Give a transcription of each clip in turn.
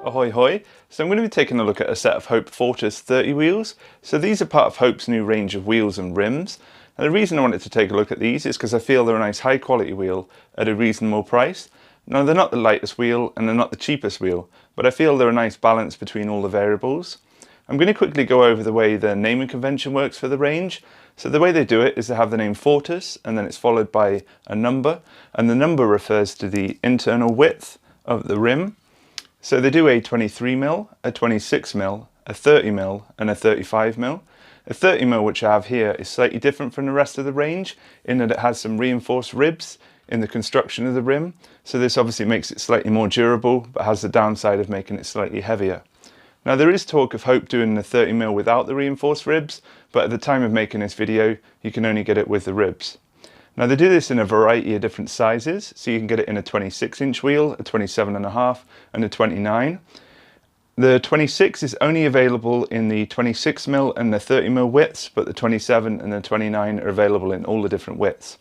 Ahoy hoy! So I'm going to be taking a look at a set of Hope Fortus 30 wheels. So these are part of Hope's new range of wheels and rims. And the reason I wanted to take a look at these is because I feel they're a nice high quality wheel at a reasonable price. Now they're not the lightest wheel and they're not the cheapest wheel, but I feel they're a nice balance between all the variables. I'm going to quickly go over the way the naming convention works for the range. So the way they do it is they have the name Fortus and then it's followed by a number, and the number refers to the internal width of the rim. So they do a 23mm, a 26mm, a 30mm and a 35mm. A 30mm, which I have here, is slightly different from the rest of the range in that it has some reinforced ribs in the construction of the rim. So this obviously makes it slightly more durable, but has the downside of making it slightly heavier. Now there is talk of Hope doing the 30mm without the reinforced ribs, but at the time of making this video, you can only get it with the ribs. Now they do this in a variety of different sizes, so you can get it in a 26-inch wheel, a 27.5 and a 29. The 26 is only available in the 26mm and the 30mm widths, but the 27 and the 29 are available in all the different widths.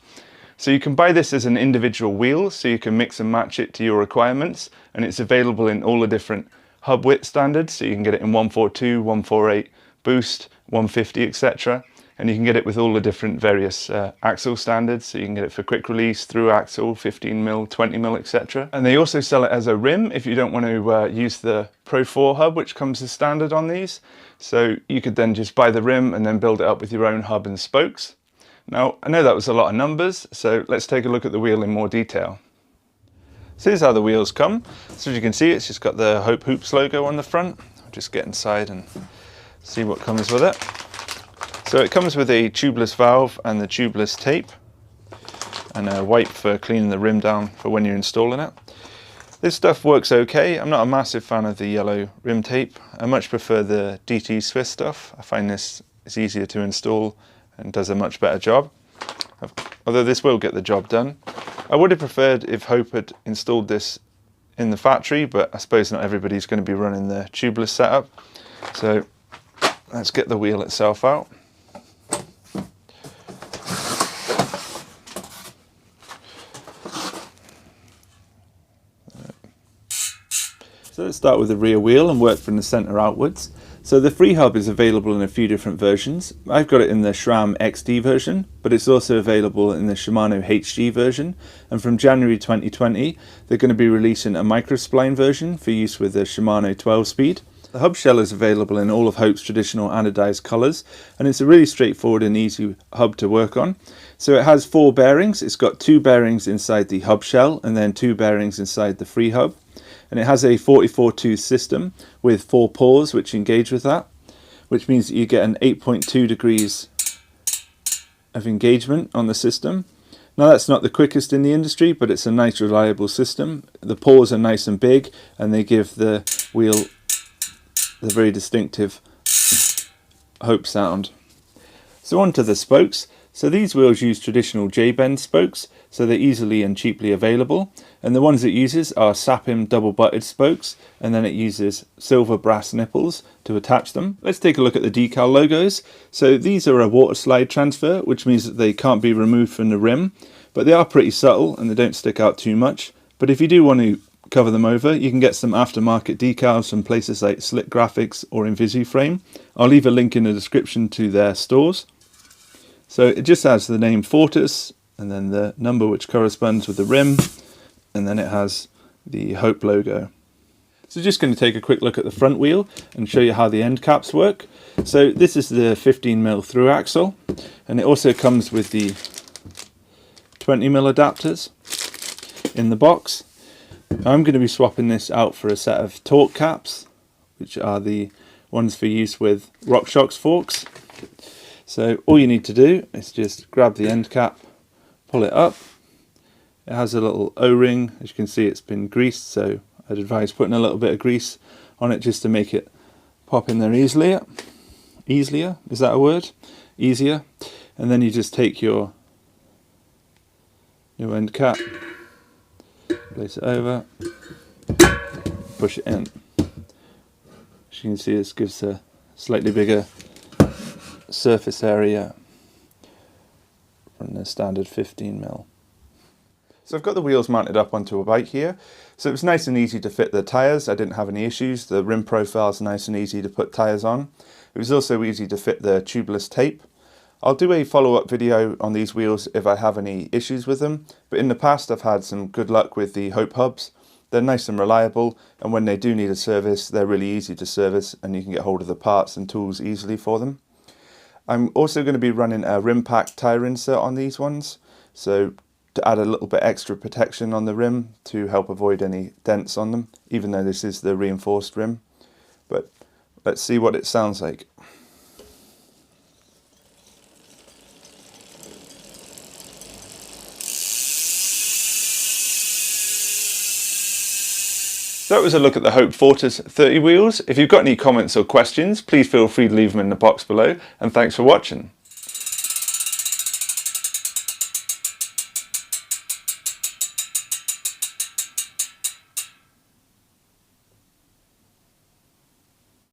So you can buy this as an individual wheel, so you can mix and match it to your requirements, and it's available in all the different hub width standards, so you can get it in 142, 148, boost, 150, etc. And you can get it with all the different various axle standards, so you can get it for quick release, through axle, 15mm, 20mm, etc. And they also sell it as a rim if you don't want to use the Pro 4 hub, which comes as standard on these. So you could then just buy the rim and then build it up with your own hub and spokes. Now, I know that was a lot of numbers, so let's take a look at the wheel in more detail. So here's how the wheels come. So as you can see, it's just got the Hope Hoops logo on the front. I'll just get inside and see what comes with it. So it comes with a tubeless valve and the tubeless tape, and a wipe for cleaning the rim down for when you're installing it. This stuff works okay. I'm not a massive fan of the yellow rim tape. I much prefer the DT Swiss stuff. I find this is easier to install and does a much better job. Although this will get the job done. I would have preferred if Hope had installed this in the factory, but I suppose not everybody's going to be running the tubeless setup. So let's get the wheel itself out. So let's start with the rear wheel and work from the centre outwards. So the free hub is available in a few different versions. I've got it in the SRAM XD version, but it's also available in the Shimano HG version. And from January 2020, they're going to be releasing a microspline version for use with the Shimano 12-speed. The hub shell is available in all of Hope's traditional anodized colours, and it's a really straightforward and easy hub to work on. So it has 4 bearings. It's got 2 bearings inside the hub shell and then 2 bearings inside the free hub. And it has a 44 tooth system with 4 pores which engage with that, which means that you get an 8.2 degrees of engagement on the system. Now that's not the quickest in the industry, but it's a nice reliable system. The pores are nice and big and they give the wheel the very distinctive Hope sound. So on to the spokes. So these wheels use traditional J-bend spokes, so they're easily and cheaply available. And the ones it uses are Sapim double-butted spokes, and then it uses silver brass nipples to attach them. Let's take a look at the decal logos. So these are a water slide transfer, which means that they can't be removed from the rim, but they are pretty subtle and they don't stick out too much. But if you do want to cover them over, you can get some aftermarket decals from places like Slick Graphics or Invisiframe. I'll leave a link in the description to their stores. So it just has the name Fortus and then the number which corresponds with the rim, and then it has the Hope logo. So just going to take a quick look at the front wheel and show you how the end caps work. So this is the 15mm through axle, and it also comes with the 20mm adapters in the box. I'm going to be swapping this out for a set of torque caps, which are the ones for use with RockShox forks. So all you need to do is just grab the end cap, pull it up. It has a little O-ring. As you can see, it's been greased, so I'd advise putting a little bit of grease on it just to make it pop in there easier. Easier, is that a word? Easier. And then you just take your new end cap, place it over, push it in. As you can see, this gives a slightly bigger surface area from the standard 15mm. So I've got the wheels mounted up onto a bike here, so it was nice and easy to fit the tyres. I didn't have any issues. The rim profile is nice and easy to put tyres on. It was also easy to fit the tubeless tape. I'll do a follow-up video on these wheels if I have any issues with them, but in the past I've had some good luck with the Hope hubs. They're nice and reliable, and when they do need a service, they're really easy to service and you can get hold of the parts and tools easily for them. I'm also going to be running a rim pack tyre insert on these ones, so to add a little bit extra protection on the rim to help avoid any dents on them, even though this is the reinforced rim. But let's see what it sounds like. So that was a look at the Hope Fortus 30 wheels. If you've got any comments or questions, please feel free to leave them in the box below, and thanks for watching.